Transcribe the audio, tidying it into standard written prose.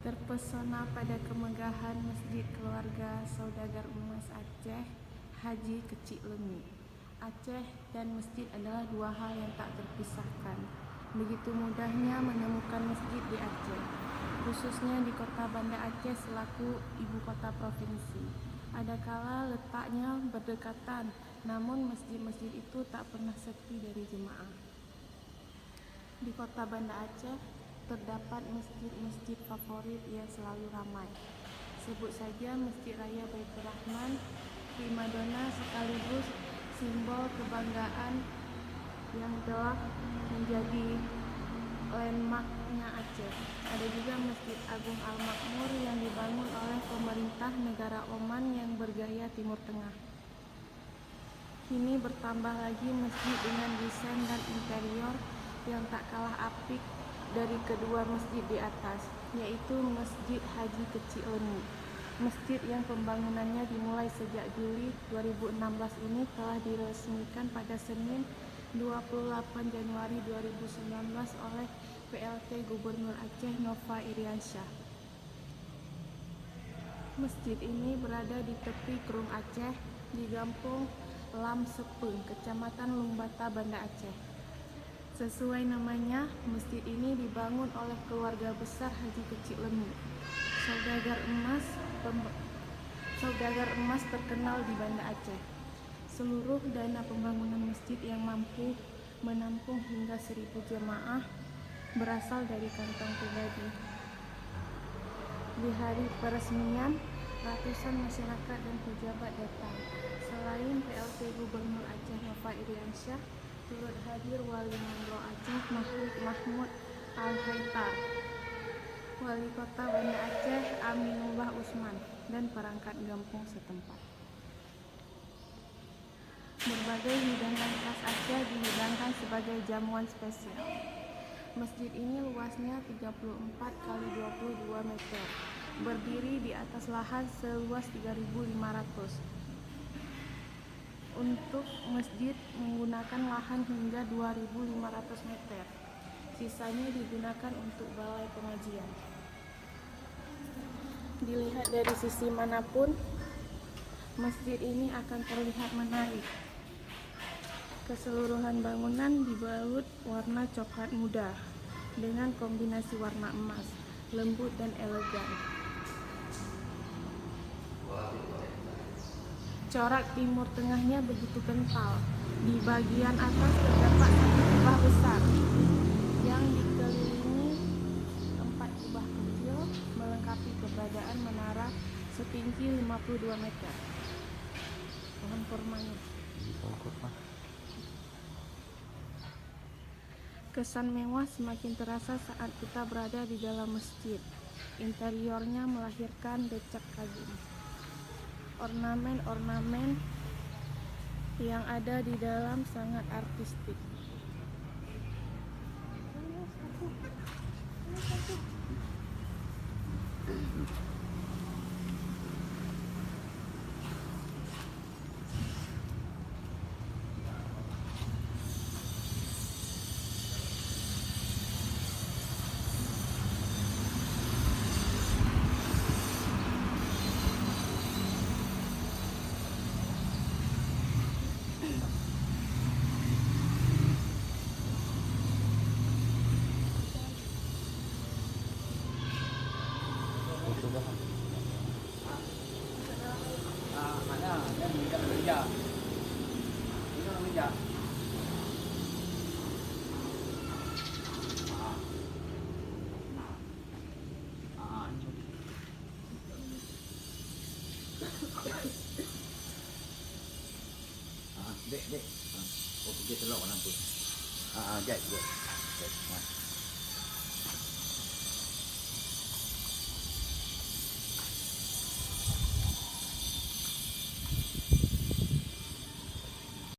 Terpesona pada kemegahan Masjid Keluarga Saudagar Emas Aceh Haji Kecik Lemi. Aceh dan masjid adalah dua hal yang tak terpisahkan. Begitu mudahnya menemukan masjid di Aceh, khususnya di kota Banda Aceh selaku ibu kota provinsi. Adakala letaknya berdekatan, namun masjid-masjid itu tak pernah sepi dari jemaah. Di kota Banda Aceh terdapat masjid-masjid favorit yang selalu ramai. Sebut saja Masjid Raya Baitur Rahman, primadona sekaligus simbol kebanggaan yang telah menjadi landmarknya Aceh. Ada juga Masjid Agung Al-Makmur yang dibangun oleh pemerintah negara Oman yang bergaya Timur Tengah. Kini bertambah lagi masjid dengan desain dan interior yang tak kalah apik dari kedua masjid di atas, yaitu Masjid Haji Kecik Lemi. Masjid yang pembangunannya dimulai sejak Juli 2016 ini telah diresmikan pada Senin 28 Januari 2019 oleh PLT Gubernur Aceh Nova Iriansyah. Masjid ini berada di tepi Kerung Aceh di Kampung Lam Sepeng, Kecamatan Lumbata, Banda Aceh. Sesuai namanya, masjid ini dibangun oleh keluarga besar Haji Kecik Lemi, saudagar emas terkenal di Banda Aceh. Seluruh dana pembangunan masjid yang mampu menampung hingga 1.000 jemaah berasal dari kantong pribadi. Di hari peresmian, ratusan masyarakat dan pejabat datang. Selain PLT Gubernur Aceh Nova Iriansyah, turut hadir Wali Mandro Aceh Mahmud Al-Haitar, Wali Kota Banda Aceh Aminullah Usman, dan perangkat kampung setempat. Berbagai hidangan khas Aceh dihidangkan sebagai jamuan spesial. Masjid ini luasnya 34 x 22 meter, berdiri di atas lahan seluas 3.500. Untuk masjid menggunakan lahan hingga 2.500 meter. Sisanya digunakan untuk balai pengajian. Dilihat dari sisi manapun, masjid ini akan terlihat menarik. Keseluruhan bangunan dibalut warna coklat muda dengan kombinasi warna emas, lembut dan elegan. Corak Timur Tengahnya begitu kental. Di bagian atas terdapat satu kubah besar yang dikelilingi 4 kubah kecil melengkapi keberadaan menara setinggi 52 meter. Pohon kurmanya. Kesan mewah semakin terasa saat kita berada di dalam masjid. Interiornya melahirkan decak kagum. Ornamen-ornamen yang ada di dalam sangat artistik. Dek. Oh, pergi telok nampak. Jat.